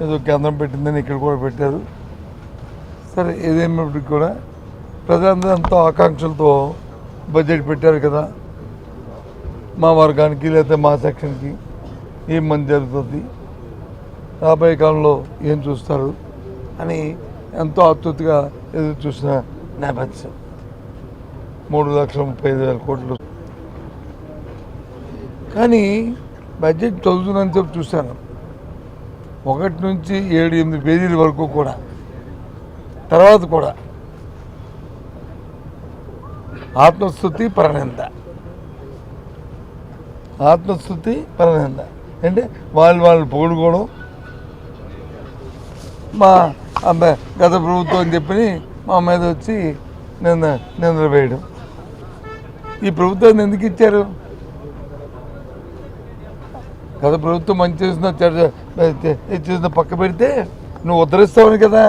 ఏదో కేంద్రం పెట్టిందని ఇక్కడ కూడా పెట్టారు. సరే, ఏదేమైనప్పటికీ కూడా ప్రజలందరూ ఎంతో ఆకాంక్షలతో బడ్జెట్ పెట్టారు కదా, మా వర్గానికి లేకపోతే మా సెక్షన్కి ఏం మంచి జరుగుతుంది, రాబోయే కాలంలో ఏం చూస్తారు అని ఎంతో ఆతృతగా ఎదురు చూసిన నేపథ్యం. 3,35,000 కోట్లు. కానీ బడ్జెట్ చదువుతున్నంత సేపు చూశాను, 1 నుంచి 7-8 పేజీల వరకు కూడా, తర్వాత కూడా ఆత్మస్తుతి పరనింద అంటే వాళ్ళు పొగుడుకోవడం, మా గత ప్రభుత్వం అని చెప్పి మా మీద వచ్చి నిందలు వేయడం. ఈ ప్రభుత్వాన్ని ఎందుకు ఇచ్చారు? గత ప్రభుత్వం మంచి చేసిన పక్క పెడితే నువ్వు ఉద్ధరిస్తావని కదా,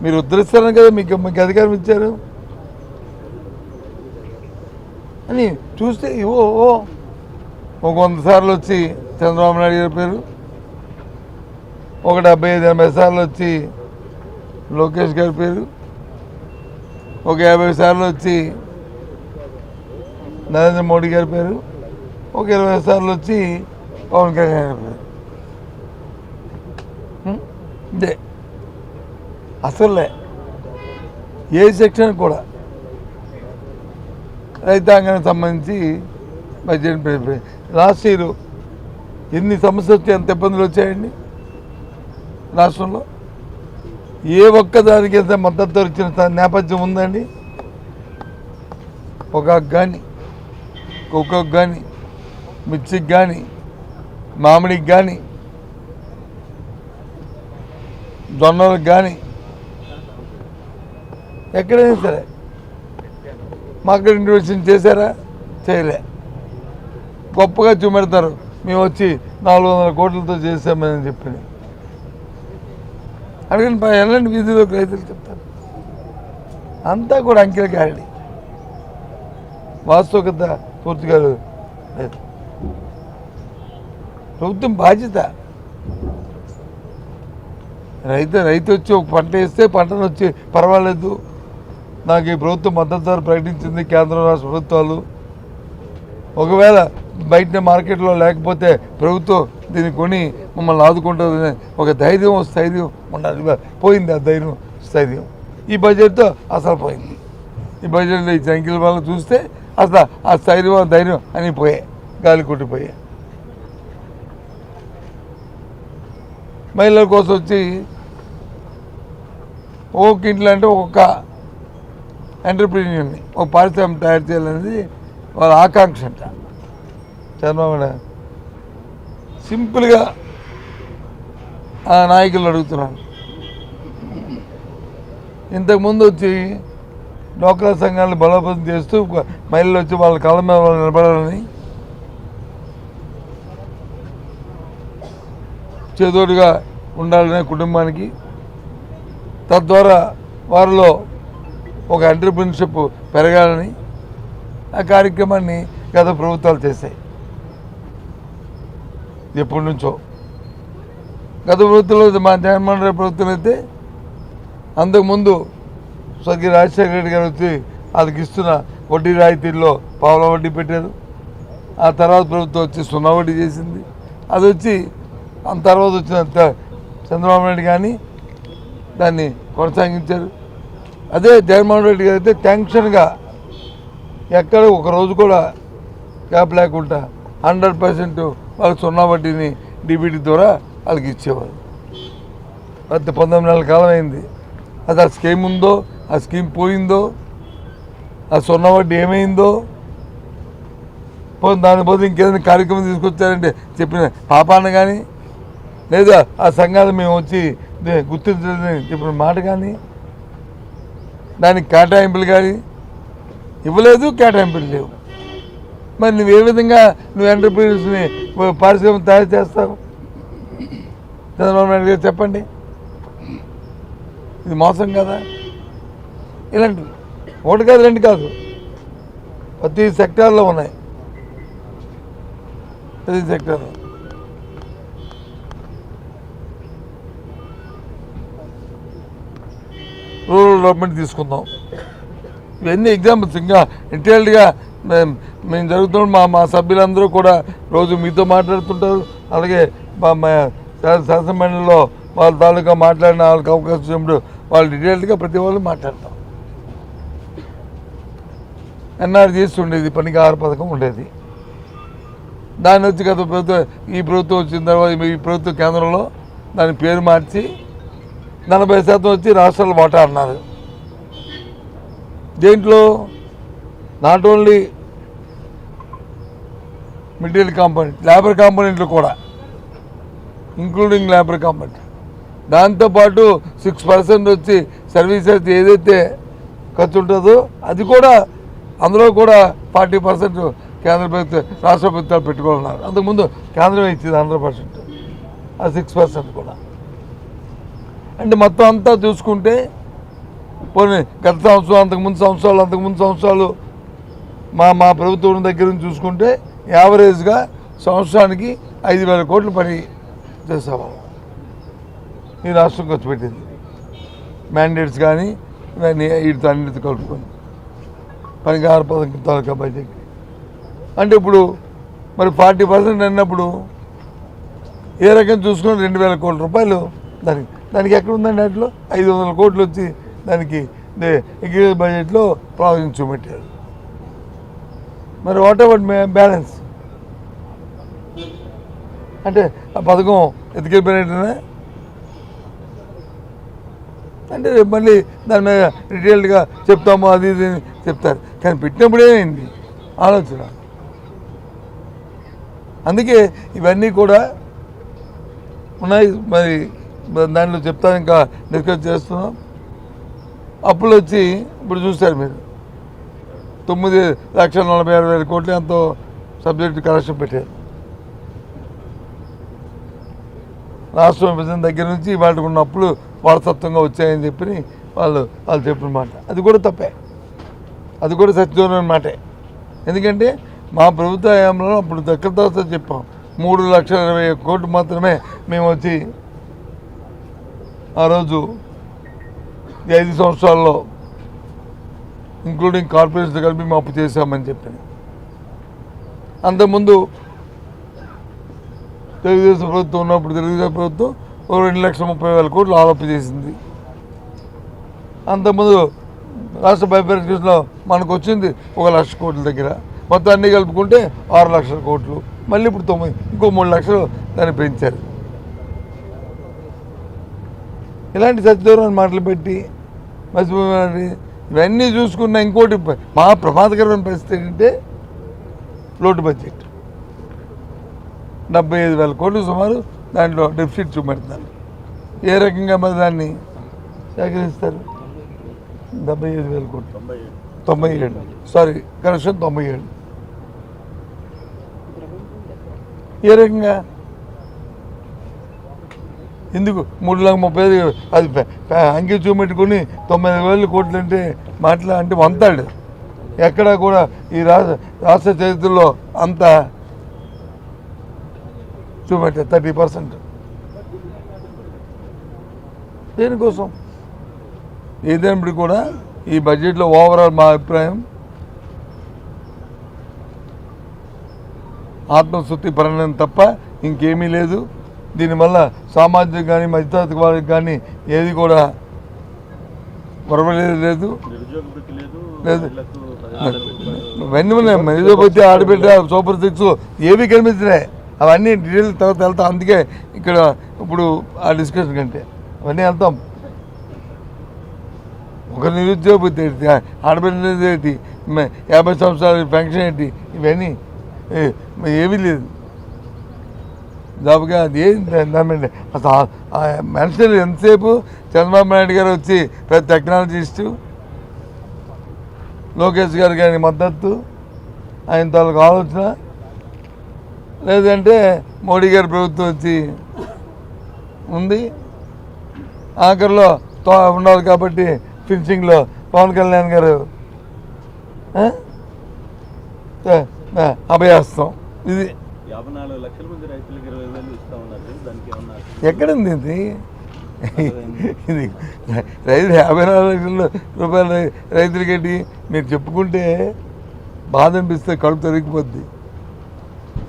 మీరు ఉద్ధరిస్తారని కదా మీకు అధికారం ఇచ్చారు అని చూస్తే ఒక 100 సార్లు వచ్చి చంద్రబాబు నాయుడు గారి పేరు, ఒక 75-80 సార్లు వచ్చి లోకేష్ గారి పేరు, ఒక 50 సార్లు వచ్చి నరేంద్ర మోడీ గారి పేరు, ఒక 20 సార్లు వచ్చి పవన్ కళ్యాణ్ గారి పేరు. ఇదే అసలే ఏ సెక్షన్ కూడా రైతాంగానికి సంబంధించి బడ్జెట్ లాస్ట్ ఇయర్ ఎన్ని సమస్యలు వచ్చాయి, ఎంత ఇబ్బందులు వచ్చాయండి రాష్ట్రంలో. ఏ ఒక్కదానికి ఎంత మద్దతు ఇచ్చిన నేపథ్యం ఉందండి? పొగాకు కానీ, కోకోకు కానీ, మిర్చికి కానీ, మామిడికి కానీ, జొన్నలకు కానీ, ఎక్కడైనా సరే మార్కెట్ ఇంటర్వెన్షన్ చేశారా? చేయలే. గొప్పగా చూపెడతారు, మేము వచ్చి 400 కోట్లతో చేసామని చెప్పి. అడిగిన ఎలాంటి వీధిలోకి రైతులు చెప్తారు? అంతా కూడా అంకెల గాడి, వాస్తవికత పూర్తిగా లేదు. ప్రభుత్వం బాధ్యత. రైతు వచ్చి ఒక పంట వేస్తే పంటను వచ్చి పర్వాలేదు, నాకు ఈ ప్రభుత్వం మద్దతు ధర ప్రకటించింది కేంద్ర రాష్ట్ర ప్రభుత్వాలు, ఒకవేళ బయట మార్కెట్లో లేకపోతే ప్రభుత్వం దీన్ని కొని మమ్మల్ని ఆదుకుంటుందని ఒక ధైర్యం స్థైర్యం ఉండాలి. పోయింది ఆ ధైర్యం స్థైర్యం ఈ బడ్జెట్తో అసలు పోయింది. ఈ బడ్జెట్లో ఈ సంఖ్యల వల్ల చూస్తే అసలు ఆ స్థైర్యం ధైర్యం అని పోయాయి, గాలి కొట్టిపోయాయి. మహిళల కోసం వచ్చి ఒక్కొక్క ఇంట్లో అంటే ఒక్కొక్క ఎంటర్ప్రీనియర్ని ఒక పారిశ్రామిక తయారు చేయాలనేది వాళ్ళ ఆకాంక్ష అంట. చంద్రబాబు నాయుడు సింపుల్గా ఆ నాయకులు అడుగుతున్నాను. ఇంతకుముందు వచ్చి డోక్రా సంఘాలను బలోపేతం చేస్తూ మహిళలు వచ్చి వాళ్ళ కాళ్ళ మీద వాళ్ళు నిలబడాలని చేదోడుగా ఉండాలనే కుటుంబానికి, తద్వారా వారిలో ఒక ఎంటర్‌ప్రెన్యూర్‌షిప్ పెరగాలని ఆ కార్యక్రమాన్ని గత ప్రభుత్వాలు చేశాయి. ఎప్పటి నుంచో గత ప్రభుత్వంలో మా జగన్మోహన్ రెడ్డి ప్రభుత్వం అయితే అంతకుముందు స్వర్గీయ రాజశేఖర రెడ్డి గారు వచ్చి వాళ్ళకి ఇస్తున్న వడ్డీ రాయితీల్లో పావుల వడ్డీ పెట్టారు. ఆ తర్వాత ప్రభుత్వం వచ్చి 0 వడ్డీ చేసింది. అది వచ్చి ఆ తర్వాత వచ్చిన చంద్రబాబు నాయుడు కానీ దాన్ని కొనసాగించారు. అదే జగన్మోహన్ రెడ్డి గారు అయితే టెన్షన్గా ఎక్కడ ఒకరోజు కూడా గ్యాప్ లేకుండా 100% వాళ్ళకి 0 వడ్డీని డిబిటీ ద్వారా వాళ్ళకి ఇచ్చేవారు. 19 నెలల కాలం అయింది. అది ఆ స్కీమ్ ఉందో, ఆ స్కీమ్ పోయిందో, ఆ 0 వడ్డీ ఏమైందో, దాని బదులు ఇంకేదైనా కార్యక్రమం తీసుకొచ్చారంటే చెప్పిన పాపాన కానీ, లేదా ఆ సంఘాలు మేము వచ్చి గుర్తించలేదని చెప్పిన మాట కానీ, దానికి కేటాయింపులు కానీ ఇవ్వలేదు, కేటాయింపులు లేవు. మరి నువ్వు ఏ విధంగా ఎంటర్‌ప్రెన్యూర్స్ని పారిశ్రామిక తయారు చేస్తావు? చంద్రబాబు నాయుడు గారు చెప్పండి. ఇది మోసం కదా? ఇలాంటివి ఒకటి కాదు, 2 కాదు, ప్రతి సెక్టార్లో ఉన్నాయి. ప్రతి సెక్టార్లో డెవలప్మెంట్ తీసుకుందాం. ఇవన్నీ ఎగ్జాంపుల్స్. ఇంకా డీటెయిల్డ్గా మేము జరుగుతున్న మా సభ్యులందరూ కూడా రోజు మీతో మాట్లాడుతుంటారు. అలాగే మా శాసనమండలిలో వాళ్ళ తాలూకా మాట్లాడిన వాళ్ళకి అవకాశం ఇచ్చినప్పుడు వాళ్ళు డీటెయిల్డ్గా ప్రతి వాళ్ళు మాట్లాడతాం. ఎన్ఆర్జీఎస్ ఉండేది, పనికి 6 పథకం ఉండేది. దాన్ని వచ్చి గత ప్రభుత్వం, ఈ ప్రభుత్వం వచ్చిన తర్వాత ఈ ప్రభుత్వం కేంద్రంలో దాని పేరు మార్చి 40% వచ్చి రాష్ట్రాల వాటా అన్నారు. దేంట్లో not only material component, labour కాంపోనెంట్లు కూడా, ఇంక్లూడింగ్ లేబర్ కాంపోనెంట్. దాంతోపాటు 6% వచ్చి సర్వీసెస్ ఏదైతే ఖర్చు ఉంటుందో అది కూడా, అందులో కూడా 40% కేంద్ర ప్రభుత్వం రాష్ట్ర ప్రభుత్వాలు పెట్టుకోవాలన్నారు. అంతకుముందు కేంద్రం ఇచ్చింది 100%, ఆ 6% కూడా. అంటే మొత్తం అంతా చూసుకుంటే పోనీ గత సంవత్సరం, అంతకుముందు సంవత్సరాలు మా ప్రభుత్వం దగ్గర నుంచి చూసుకుంటే యావరేజ్గా సంవత్సరానికి 5,000 కోట్లు పని చేసేవాళ్ళం. ఈ రాష్ట్రం ఖర్చు పెట్టింది మ్యాండేట్స్ కానీ ఇవన్నీ వీటితో అన్నిటితో కలుపుకొని పనికి 6 పథకం తాలూకా బడ్జెట్. అంటే ఇప్పుడు మరి 40% అన్నప్పుడు ఏ రకం చూసుకుని 2,000 కోట్ల రూపాయలు దానికి ఎక్కడ ఉందండి? వాటిలో 500 కోట్లు వచ్చి దానికి ఎగ్జిక్యూటివ్ బడ్జెట్లో ప్రావిజన్ చూపెట్టారు. మరి వాట్ అబౌట్ బ్యాలెన్స్? అంటే ఆ పథకం ఎత్తుకెళ్ళిపోయినట్టునే. అంటే మళ్ళీ దాని మీద డీటెయిల్డ్గా చెప్తాము, అది ఇది చెప్తారు, కానీ పెట్టినప్పుడు ఏమైంది ఆలోచన. అందుకే ఇవన్నీ కూడా ఉన్నాయి. మరి దాంట్లో చెప్తాను, ఇంకా డిస్కస్ చేస్తున్నాం. అప్పులు వచ్చి ఇప్పుడు చూశారు మీరు, 9,46,000 కోట్లు ఎంతో సబ్జెక్టు కలెక్షన్ పెట్టారు. రాష్ట్ర విభజన దగ్గర నుంచి వాటికి ఉన్న అప్పులు వారసత్వంగా వచ్చాయని చెప్పి వాళ్ళు చెప్పిన మాట అది కూడా తప్పే, అది కూడా సత్యం మాటే. ఎందుకంటే మా ప్రభుత్వ హయాంలో అప్పుడు దగ్గరతో చెప్పాం 3,20,000 కోట్లు మాత్రమే మేము వచ్చి ఆ రోజు 5 సంవత్సరాల్లో ఇంక్లూడింగ్ కార్పొరేషన్ కలిపి మేము అప్పు చేశామని చెప్పి. అంతకుముందు తెలుగుదేశం ప్రభుత్వం ఉన్నప్పుడు తెలుగుదేశం ప్రభుత్వం 2,30,000 కోట్లు ఆలోపు చేసింది. అంతకుముందు రాష్ట్ర బైఫర్కేషన్లో మనకు వచ్చింది 1,00,000 కోట్ల దగ్గర. మొత్తం అన్నీ కలుపుకుంటే 6 లక్షల కోట్లు. మళ్ళీ ఇప్పుడు 9, ఇంకో 3 లక్షలు దాన్ని పెంచారు. ఇలాంటి సత్యదూరాన్ని మాటలు పెట్టి మర్చిపోయి ఇవన్నీ చూసుకున్న ఇంకోటి మా ప్రమాదకరమైన పరిస్థితి ఏంటంటే లోటు బడ్జెట్ 75,000 కోట్లు సుమారు దాంట్లో డెఫిసిట్ చూపెడతారు. ఏ రకంగా మరి దాన్ని సేకరిస్తారు? 75,000 కోట్లు, 97, సారీ కరెక్షన్ 97. ఏ రకంగా? ఎందుకు 3,35,000 అది అంకి చూపెట్టుకుని 9,000 కోట్లు అంటే మాటలు అంటే వంతాడు. ఎక్కడా కూడా ఈ రాష్ట్ర చరిత్రలో అంత చూపెట్టారు 30%. దేనికోసం? ఏదైనప్పుడు కూడా ఈ బడ్జెట్లో ఓవరాల్ మా అభిప్రాయం ఆత్మశుద్ధి పరిణామం తప్ప ఇంకేమీ లేదు. దీనివల్ల సామాజిక కానీ మధ్యతరగతి వాళ్ళకి కానీ ఏది కూడా పొరవలేదు లేదు. ఇవన్నీ ఉన్నాయి. నిజపోతే ఆడబిడ్డ, సూపర్ 6 ఏవి కనిపించినాయి. అవన్నీ డీటెయిల్ తర్వాత వెళ్తాం. అందుకే ఇక్కడ ఇప్పుడు ఆ డిస్కషన్ కంటే అవన్నీ వెళ్తాం. ఒక నిరుద్యోగ ఏంటి, ఆడబిడ్డ ఏంటి, 50 సంవత్సరాల పెన్షన్ ఏంటి, ఇవన్నీ ఏమీ లేదు. జాబ్గా అది ఏంటి అసలు మనుషులు ఎంతసేపు చంద్రబాబు నాయుడు గారు వచ్చి పెద్ద టెక్నాలజిస్టు, లోకేష్ గారు కానీ మద్దతు, ఆయన తాలూకు ఆలోచన, లేదంటే మోడీ గారి ప్రభుత్వం వచ్చి ఉంది. ఆఖరిలో ఉండాలి కాబట్టి ఫినిషింగ్లో పవన్ కళ్యాణ్ గారు అభయాస్తం. ఇది 54 లక్షల మంది రైతులకు 20,000 ఇస్తా ఉన్నారు. దానికి ఏమన్నా ఎక్కడుంది ఇది? ఇది రైతు 54 లక్షల రూపాయలు రైతులకేంటి మీరు చెప్పుకుంటే బాధ అనిపిస్తే కడుపు తరిగిపోద్ది.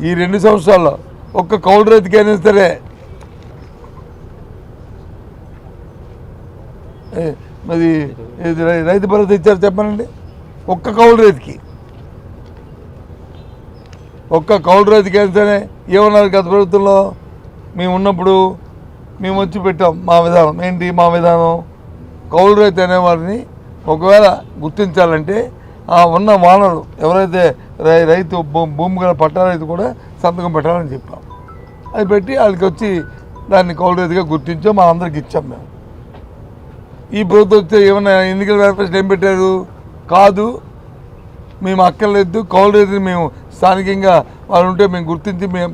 ఈ 2 సంవత్సరాల్లో ఒక్క కౌలు రైతుకైనా సరే మరి రైతు భరోసా ఇచ్చారు చెప్పనండి. ఒక్క కౌలు రైతుకి అయినా సరే ఏమన్నారు గత ప్రభుత్వంలో మేము ఉన్నప్పుడు మేము వచ్చి పెట్టాం మా విధానం ఏంటి, మా విధానం కౌలు రైతు అనేవారిని ఒకవేళ గుర్తించాలంటే ఆ ఉన్న వానరు ఎవరైతే రైతు భూమి గల పట్టా రైతు కూడా సంతకం పెట్టాలని చెప్పాం. అది పెట్టి వాళ్ళకి వచ్చి దాన్ని కౌలు రైతుగా గుర్తించాం, మా అందరికి ఇచ్చాం. మేము ఈ ప్రభుత్వం వస్తే ఏమన్నా ఎన్నికల మేనిఫెస్టో ఏం పెట్టారు, కాదు మేము అక్కర్లేదు కౌలు రైతుని మేము స్థానికంగా వాళ్ళు ఉంటే మేము గుర్తించి మేము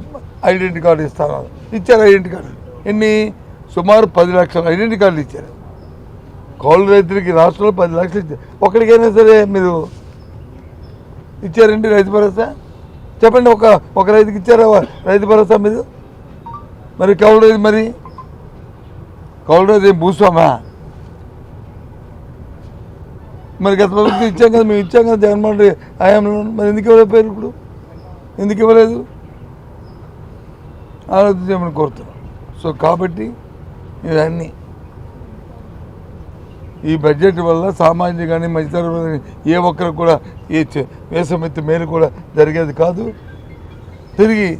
ఐడెంటిటీ కార్డు ఇస్తాను. ఇచ్చారు ఐడెంటిటీ కార్డు. ఎన్ని సుమారు 10 లక్షల ఐడెంటిటీ కార్డులు ఇచ్చారు కౌలు రైతులకి. రాష్ట్రంలో 10 లక్షలు ఇచ్చారు. ఒకరికైనా సరే మీరు ఇచ్చారండి రైతు భరోసా? చెప్పండి, ఒక రైతుకి ఇచ్చారా రైతు భరోసా మీరు? మరి కౌలు రైతు ఏం భూస్వామా? మరి గత ప్రభుత్వం ఇచ్చాం కదా, మేము ఇచ్చాం కదా జగన్మోహన్ రెడ్డి హయాంలో. మరి ఎందుకు ఇవ్వలేకపోయారు? ఇప్పుడు ఎందుకు ఇవ్వలేదు ఆలోచించమని కోరుతున్నాం. సో కాబట్టి ఇవన్నీ ఈ బడ్జెట్ వల్ల సామాన్య కానీ మధ్యతరగతి ఏ ఒక్కరికి కూడా ఏ వేసమెత్తి మేలు కూడా జరిగేది కాదు. తిరిగి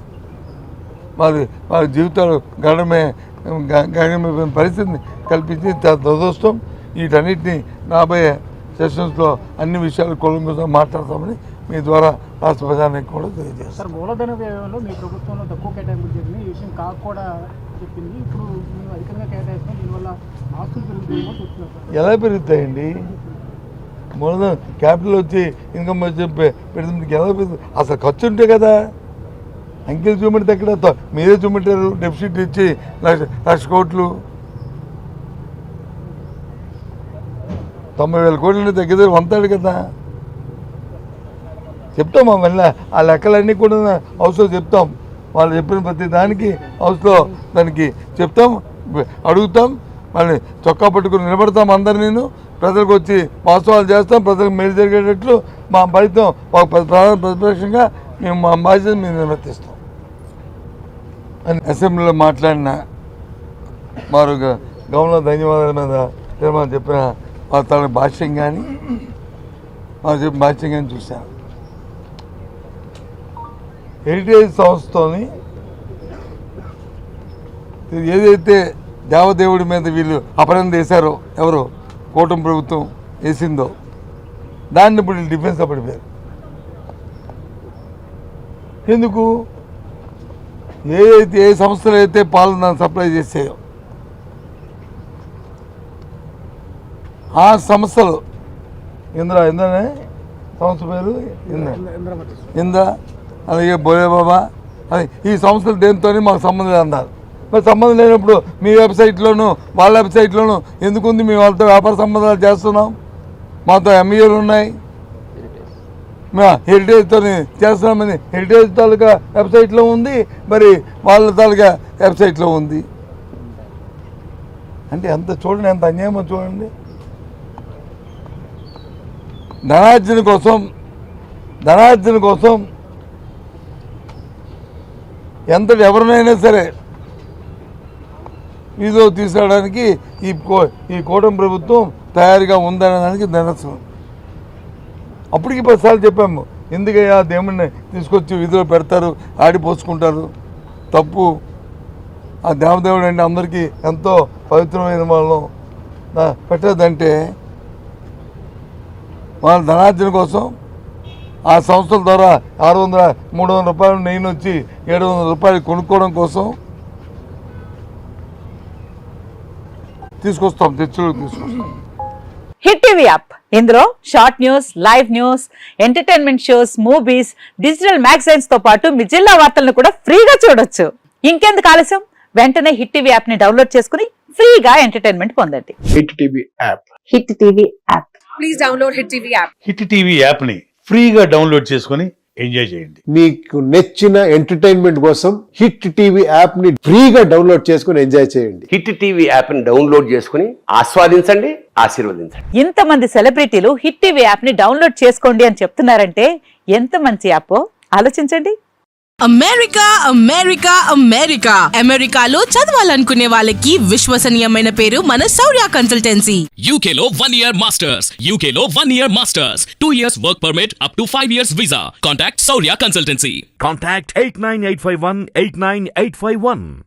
వారి జీవితాలు గడమే పరిస్థితిని కల్పించి దురదృష్టం. వీటన్నిటిని రాబోయే సెషన్స్లో అన్ని విషయాలు కొలంగా మాట్లాడతామని మీ ద్వారా రాష్ట్ర ప్రజానికి కూడా తెలియజేస్తాం. సార్, మూలధన వ్యయంలో మీ ప్రభుత్వంలో తక్కువ కేటాయింపు జరిగింది, ఈ విషయం కాక కూడా చెప్పింది. ఇప్పుడు మేము అధికంగా కేటాయిస్తాం, దీనివల్ల ఆస్తులు పెరుగుతాయేమో చూస్తున్నారు. ఎలా పెరుగుతాయండి? మూలధన క్యాపిటల్ వచ్చి ఇన్కమ్ వచ్చి పెడుతుంది ఎలా పెరుగుతుంది? అసలు ఖర్చు ఉంటే కదా. అంకెలు చూపెడితే ఎక్కడ మీరే చూపెట్టారు, డెఫిసిట్ ఇచ్చి 1,00,000 కోట్లు 90,000 కోట్లు దగ్గర వంతాడు కదా. చెప్తాం మళ్ళీ ఆ లెక్కలన్నీ కూడా హౌస్లో చెప్తాం. వాళ్ళు చెప్పిన ప్రతి దానికి హౌస్లో దానికి చెప్తాం, అడుగుతాం, మళ్ళీ చొక్కా పట్టుకుని నిలబడతాం. అందరు ప్రజలకు వచ్చి వాస్తవాలు చేస్తాం, ప్రజలకు మేలు జరిగేటట్లు మా ఫలితం ఒక ప్రతిపక్షంగా మేము మా బాధ్యత మేము నిర్వర్తిస్తాం అని అసెంబ్లీలో మాట్లాడిన వారు గవర్నర్ ధన్యవాదాల మీద తీర్మానం చెప్పిన తన భాష్యం కానీ వారు చెప్పిన భాష్యం కానీ చూశాను. హెరిటేజ్ సంస్థతోని ఏదైతే దేవదేవుడి మీద వీళ్ళు అపరాధం చేశారో, ఎవరో కూటమి ప్రభుత్వం వేసిందో, దాన్ని ఇప్పుడు డిఫెన్స్ పడిపోయారు. ఎందుకు? ఏ సంస్థలు అయితే పాలను దాన్ని సప్లై చేసాయో ఆ సంస్థలు ఇంద్రనే సంస్థ పేరు ఇంద్ర, అలాగే బోలేబాబా, అది ఈ సంస్థలు దేనితో మాకు సంబంధం అన్నారు. మరి సంబంధం లేనప్పుడు మీ వెబ్సైట్లోనూ వాళ్ళ వెబ్సైట్లోనూ ఎందుకుంది? మేము వాళ్ళతో వ్యాపార సంబంధాలు చేస్తున్నాం, మాతో ఎంఈఏలు ఉన్నాయి, మేము హెరిటేజ్తో చేస్తున్నామని హెరిటేజ్ తాలూకా వెబ్సైట్లో ఉంది, మరి వాళ్ళ తాలూకా వెబ్సైట్లో ఉంది. అంటే ఎంత చూడండి, ఎంత అన్యాయమో చూడండి. ధనార్జన కోసం ఎంతటి ఎవరినైనా సరే వీధిలో తీసుకురావడానికి ఈ కూటమి ప్రభుత్వం తయారుగా ఉందనే దానికి నిదర్శనం. అప్పటికి 10 సార్లు చెప్పాము, ఎందుకయ్యా దేవుడిని తీసుకొచ్చి వీధిలో పెడతారు, ఆడిపోసుకుంటారు, తప్పు. ఆ దేవదేవుడు అంటే అందరికీ ఎంతో పవిత్రమైన వాళ్ళం పెట్టదంటే వాళ్ళ ధనార్జన కోసం ఆ సంస్థల ద్వారా 600-300 రూపాయలు నెయ్యి వచ్చి 700 రూపాయలు కొనుక్కోవడం కోసం తీసుకొస్తాం. హిట్ టీవీ యాప్, ఇందులో short news, live news, entertainment shows, movies, digital magazines తో పాటు మీ జిల్లా వార్తలను కూడా ఫ్రీగా చూడొచ్చు. ఇంకెందుకు ఆలస్యం? వెంటనే హిట్ టీవీ యాప్ ని డౌన్లోడ్ చేసుకుని ఫ్రీగా ఎంటర్టైన్మెంట్ పొందండి. Hit TV app. Hit TV app. Please download hit TV app. Hit TV app ని ఫ్రీగా డౌన్లోడ్ చేసుకుని ఎంజాయ్ చేయండి. మీకు నచ్చిన ఎంటర్టైన్మెంట్ కోసం హిట్ టీవీ యాప్ ని ఫ్రీగా డౌన్లోడ్ చేసుకుని ఎంజాయ్ చేయండి. హిట్ టీవీ యాప్ని డౌన్లోడ్ చేసుకుని ఆస్వాదించండి, ఆశీర్వదించండి. ఇంతమంది సెలబ్రిటీలు హిట్ టీవీ యాప్ ని డౌన్లోడ్ చేసుకోండి అని చెప్తున్నారంటే ఎంత మంచి యాప్ ఆలోచించండి. అమెరికా అమెరికా అమెరికా అమెరికాలో చదవాలనుకునే వాళ్ళకి విశ్వసనీయమైన పేరు మన శౌర్య కన్సల్టెన్సీ. UK లో 1 year masters. UK లో 1 year masters. 2 years work permit up to 5 years visa. Contact Saurya Consultancy. Contact 89851 89851.